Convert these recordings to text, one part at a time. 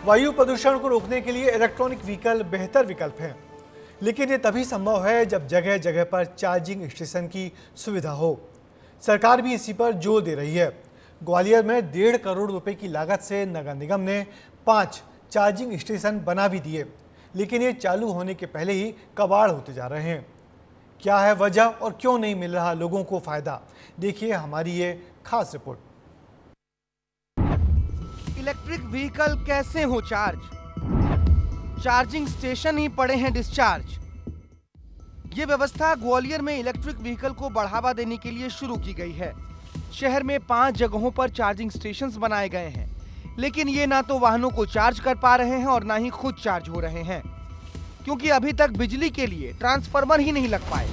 वायु प्रदूषण को रोकने के लिए इलेक्ट्रॉनिक व्हीकल बेहतर विकल्प है, लेकिन ये तभी संभव है जब जगह जगह पर चार्जिंग स्टेशन की सुविधा हो। सरकार भी इसी पर जोर दे रही है। ग्वालियर में 1.5 करोड़ रुपए की लागत से नगर निगम ने 5 चार्जिंग स्टेशन बना भी दिए, लेकिन ये चालू होने के पहले ही कबाड़ होते जा रहे हैं। क्या है वजह और क्यों नहीं मिल रहा लोगों को फायदा, देखिए हमारी ये खास रिपोर्ट। इलेक्ट्रिक व्हीकल कैसे हो चार्ज? चार्जिंग स्टेशन ही पड़े हैं डिस्चार्ज। ये व्यवस्था ग्वालियर में इलेक्ट्रिक व्हीकल को बढ़ावा देने के लिए शुरू की गई है। शहर में 5 जगहों पर चार्जिंग स्टेशंस बनाए गए हैं, लेकिन ये ना तो वाहनों को चार्ज कर पा रहे हैं और ना ही खुद चार्ज हो रहे हैं, क्योंकि अभी तक बिजली के लिए ट्रांसफार्मर ही नहीं लग पाए।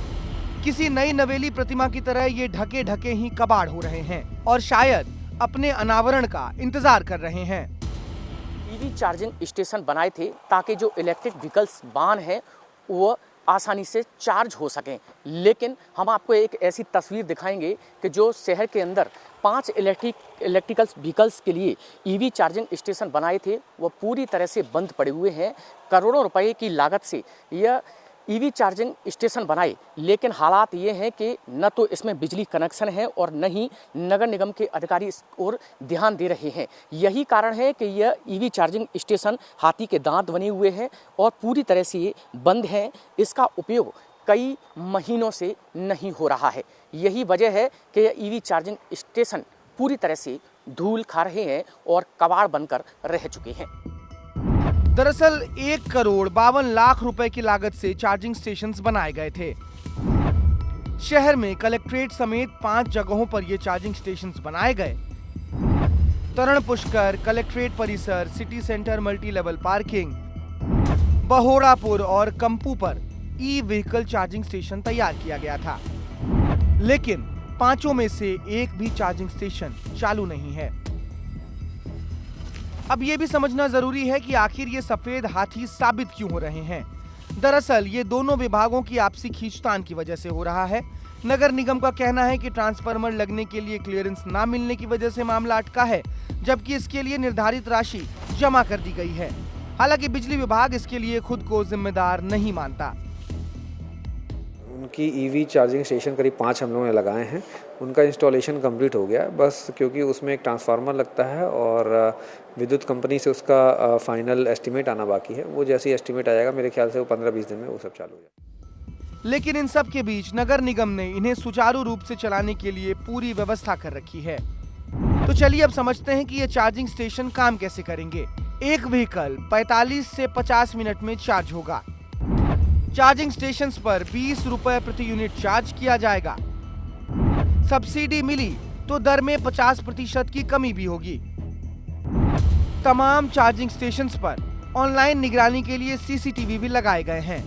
किसी नई नवेली प्रतिमा की तरह ये ढके ढके ही कबाड़ हो रहे हैं और शायद अपने अनावरण का इंतजार कर रहे हैं। ईवी चार्जिंग स्टेशन बनाए थे ताकि जो इलेक्ट्रिक व्हीकल्स वाहन हैं वो आसानी से चार्ज हो सकें, लेकिन हम आपको एक ऐसी तस्वीर दिखाएंगे कि जो शहर के अंदर 5 इलेक्ट्रिकल व्हीकल्स के लिए ईवी चार्जिंग स्टेशन बनाए थे वो पूरी तरह से बंद पड़े हुए हैं। करोड़ों रुपए की लागत से यह ईवी चार्जिंग स्टेशन बनाए, लेकिन हालात ये हैं कि न तो इसमें बिजली कनेक्शन है और न ही नगर निगम के अधिकारी इस ओर ध्यान दे रहे हैं। यही कारण है कि यह ईवी चार्जिंग स्टेशन हाथी के दांत बने हुए हैं और पूरी तरह से ये बंद हैं। इसका उपयोग कई महीनों से नहीं हो रहा है। यही वजह है कि यह ईवी चार्जिंग स्टेशन पूरी तरह से धूल खा रहे हैं और कबाड़ बनकर रह चुके हैं। दरअसल 1 करोड़ 52 लाख रुपए की लागत से चार्जिंग स्टेशंस बनाए गए थे। शहर में कलेक्ट्रेट समेत 5 जगहों पर ये चार्जिंग स्टेशंस बनाए गए। तरण पुष्कर, कलेक्ट्रेट परिसर, city centre multi level parking, Bahodapur और कंपू पर ई व्हीकल चार्जिंग स्टेशन तैयार किया गया था, लेकिन 5 में से एक भी चार्जिंग स्टेशन चालू नहीं है। अब ये भी समझना जरूरी है कि आखिर ये सफेद हाथी साबित क्यों हो रहे हैं। दरअसल ये दोनों विभागों की आपसी खींचतान की वजह से हो रहा है। नगर निगम का कहना है कि ट्रांसफार्मर लगने के लिए क्लियरेंस ना मिलने की वजह से मामला अटका है, जबकि इसके लिए निर्धारित राशि जमा कर दी गई है। हालांकि बिजली विभाग इसके लिए खुद को जिम्मेदार नहीं मानता। उनकी ईवी चार्जिंग स्टेशन करीब 5 हम लोगों ने लगाए हैं। उनका इंस्टॉलेशन कंप्लीट हो गया, बस क्योंकि उसमें एक ट्रांसफार्मर लगता है और विद्युत कंपनी से उसका फाइनल एस्टीमेट आना बाकी है। वो जैसे ही एस्टीमेट आएगा मेरे ख्याल से वो 15-20 दिन में वो सब चालू हो जाएगा। लेकिन इन सब के बीच नगर निगम ने इन्हें सुचारू रूप से चलाने के लिए पूरी व्यवस्था कर रखी है। तो चलिए अब समझते हैं कि ये चार्जिंग स्टेशन काम कैसे करेंगे। एक व्हीकल 45 से 50 मिनट में चार्ज होगा। चार्जिंग स्टेशंस पर 20 रुपए प्रति यूनिट चार्ज किया जाएगा। सब्सिडी मिली तो दर में 50% की कमी भी होगी। तमाम चार्जिंग स्टेशंस पर ऑनलाइन निगरानी के लिए सीसीटीवी भी लगाए गए हैं,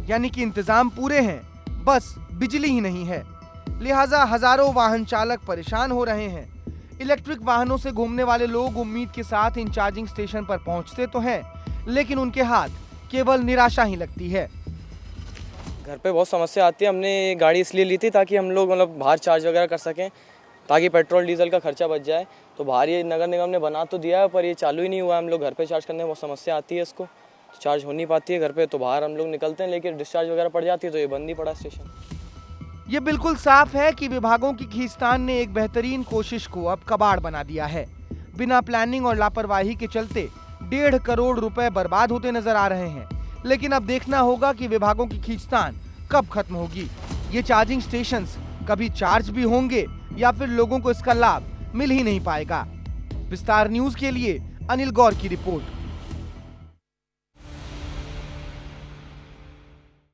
यानी कि इंतजाम पूरे हैं, बस बिजली ही नहीं है। लिहाजा हजारों वाहन चालक परेशान हो रहे हैं। इलेक्ट्रिक वाहनों से घूमने वाले लोग उम्मीद के साथ इन चार्जिंग स्टेशन पर पहुंचते तो हैं, लेकिन उनके हाथ केवल निराशा ही लगती है। घर पे बहुत समस्या आती है। हमने ये गाड़ी इसलिए ली थी ताकि हम लोग बाहर चार्ज वगैरह कर सकें, ताकि पेट्रोल डीजल का खर्चा बच जाए। तो बाहर ये नगर निगम ने बना तो दिया है, पर ये चालू ही नहीं हुआ। हम लोग घर पे चार्ज करने में बहुत समस्या आती है, इसको चार्ज हो नहीं पाती है घर पे। तो बाहर हम लोग निकलते हैं, लेकिन डिस्चार्ज वगैरह पड़ जाती है तो ये बंद ही पड़ा स्टेशन। ये बिल्कुल साफ है कि विभागों की खींचतान ने एक बेहतरीन कोशिश को अब कबाड़ बना दिया है। बिना प्लानिंग और लापरवाही के चलते 1.5 करोड़ रुपए बर्बाद होते नजर आ रहे हैं। लेकिन अब देखना होगा कि विभागों की खींचतान कब खत्म होगी। ये चार्जिंग स्टेशंस कभी चार्ज भी होंगे या फिर लोगों को इसका लाभ मिल ही नहीं पाएगा। विस्तार न्यूज के लिए अनिल गौर की रिपोर्ट।